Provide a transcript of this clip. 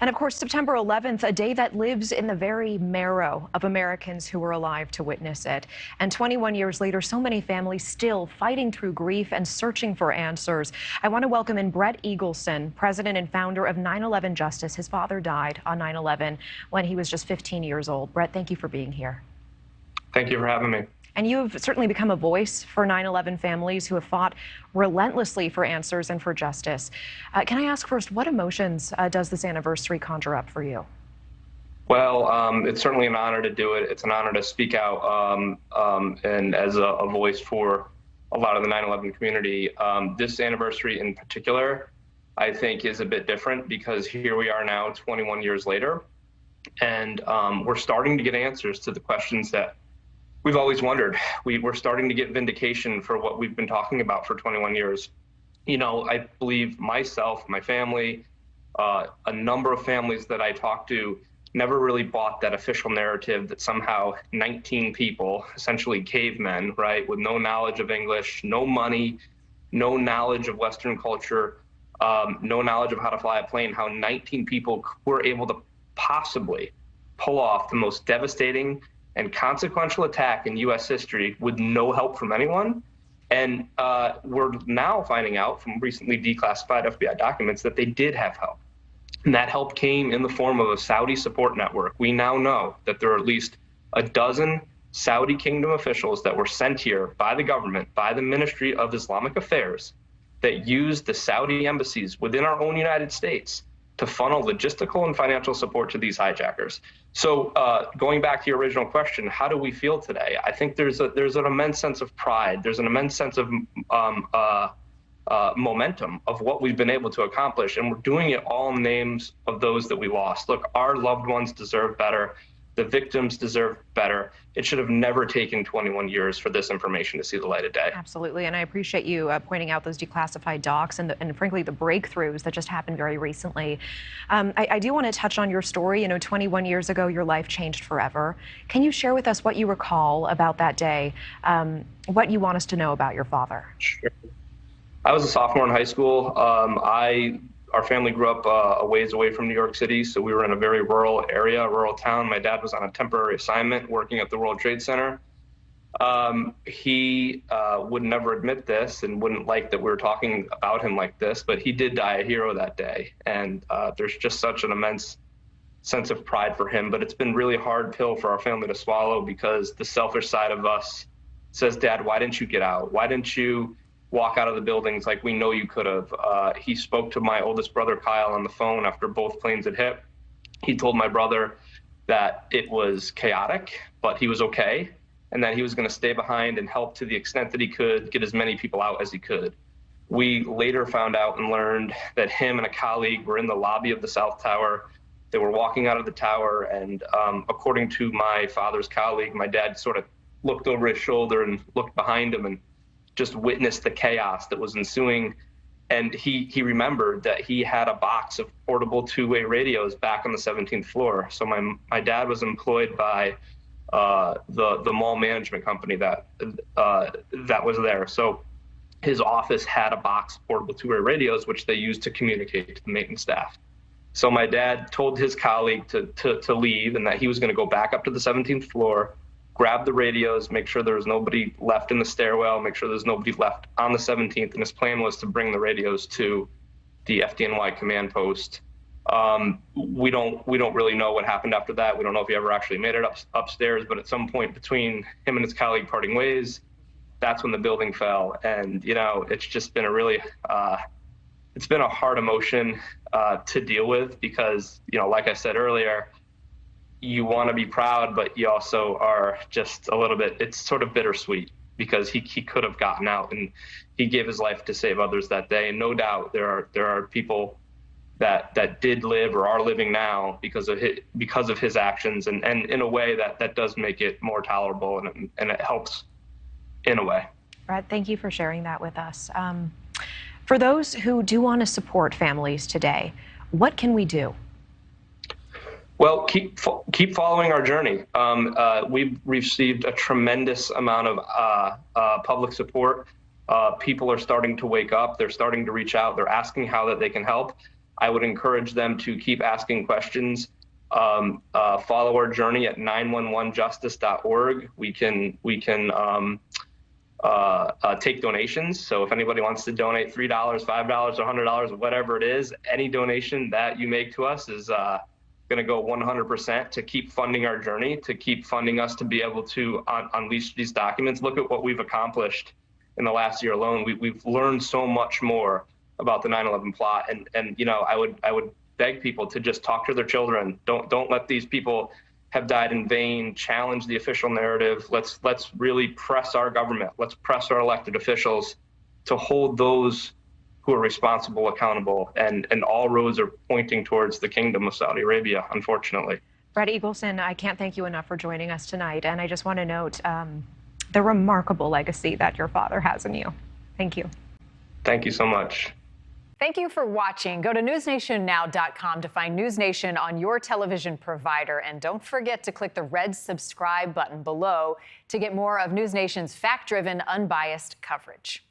And of course, September 11th, a day that lives in the very marrow of Americans who were alive to witness it. And 21 years later, so many families still fighting through grief and searching for answers. I want to welcome in Brett Eagleson, president and founder of 9/11 Justice. His father died on 9/11 when he was just 15 years old. Brett, thank you for being here. Thank you for having me. And you've certainly become a voice for 9/11 families who have fought relentlessly for answers and for justice. Can I ask first, what emotions does this anniversary conjure up for you? Well, it's certainly an honor to do it. It's an honor to speak out and as a voice for a lot of the 9/11 community. This anniversary in particular, I think, is a bit different because here we are now 21 years later, and we're starting to get answers to the questions that we've always wondered. We're starting to get vindication for what we've been talking about for 21 years. You know, I believe myself, my family, a number of families that I talked to never really bought that official narrative that somehow 19 people, essentially cavemen, right, with no knowledge of English, no money, no knowledge of Western culture, no knowledge of how to fly a plane, how 19 people were able to possibly pull off the most devastating and consequential attack in U.S. history with no help from anyone. And we're now finding out from recently declassified FBI documents that they did have help. And that help came in the form of a Saudi support network. We now know that there are at least a dozen Saudi kingdom officials that were sent here by the government, by the Ministry of Islamic Affairs, that used the Saudi embassies within our own United States to funnel logistical and financial support to these hijackers. So going back to your original question, how do we feel today? I think there's an immense sense of pride. There's an immense sense of momentum of what we've been able to accomplish, and we're doing it all in the names of those that we lost. Look, our loved ones deserve better. The victims deserve better. It should have never taken 21 years for this information to see the light of day. Absolutely, and I appreciate you pointing out those declassified docs and frankly, the breakthroughs that just happened very recently. I do want to touch on your story. You know, 21 years ago, your life changed forever. Can you share with us what you recall about that day, what you want us to know about your father? Sure. I was a sophomore in high school. Our family grew up a ways away from New York City, so we were in a very rural area, a rural town. My dad was on a temporary assignment working at the World Trade Center. He would never admit this and wouldn't like that we were talking about him like this, but he did die a hero that day. And there's just such an immense sense of pride for him. But it's been really hard pill for our family to swallow because the selfish side of us says, Dad, why didn't you get out? Why didn't you walk out of the buildings like we know you could have? He spoke to my oldest brother, Kyle, on the phone after both planes had hit. He told my brother that it was chaotic, but he was okay, and that he was going to stay behind and help to the extent that he could get as many people out as he could. We later found out and learned that him and a colleague were in the lobby of the South Tower. They were walking out of the tower, and according to my father's colleague, my dad sort of looked over his shoulder and looked behind him and just witnessed the chaos that was ensuing. And he remembered that he had a box of portable two-way radios back on the 17th floor. So my dad was employed by the mall management company that was there. So his office had a box of portable two-way radios, which they used to communicate to the maintenance staff. So my dad told his colleague to leave and that he was going to go back up to the 17th floor, grab the radios, make sure there was nobody left in the stairwell, make sure there's nobody left on the 17th. And his plan was to bring the radios to the FDNY command post. We don't really know what happened after that. We don't know if he ever actually made it upstairs, but at some point between him and his colleague parting ways, that's when the building fell. And, you know, it's just been a really, it's been a hard emotion to deal with because, you know, like I said earlier, you want to be proud, but you also are just a little bit, it's sort of bittersweet because he could have gotten out and he gave his life to save others that day. And no doubt there are people that did live or are living now because of his actions, and in a way that does make it more tolerable and it helps in a way. Brett, thank you for sharing that with us. For those who do want to support families today, what can we do? Well, keep following our journey. We've received a tremendous amount of public support. People are starting to wake up. They're starting to reach out. They're asking how that they can help. I would encourage them to keep asking questions. Follow our journey at 911justice.org. We can take donations. So if anybody wants to donate $3, $5, $100, whatever it is, any donation that you make to us is going to go 100% to keep funding our journey, to keep funding us to be able to unleash these documents. Look at what we've accomplished in the last year alone. We've learned so much more about the 9/11 plot, and you know, I would beg people to just talk to their children. Don't let these people have died in vain. Challenge the official narrative. Let's really press our government. Let's press our elected officials to hold those who are responsible accountable. And all roads are pointing towards the Kingdom of Saudi Arabia, unfortunately. Brett Eagleson, I can't thank you enough for joining us tonight. And I just want to note the remarkable legacy that your father has in you. Thank you. Thank you so much. Thank you for watching. Go to newsnationnow.com to find NewsNation on your television provider. And don't forget to click the red subscribe button below to get more of NewsNation's fact-driven, unbiased coverage.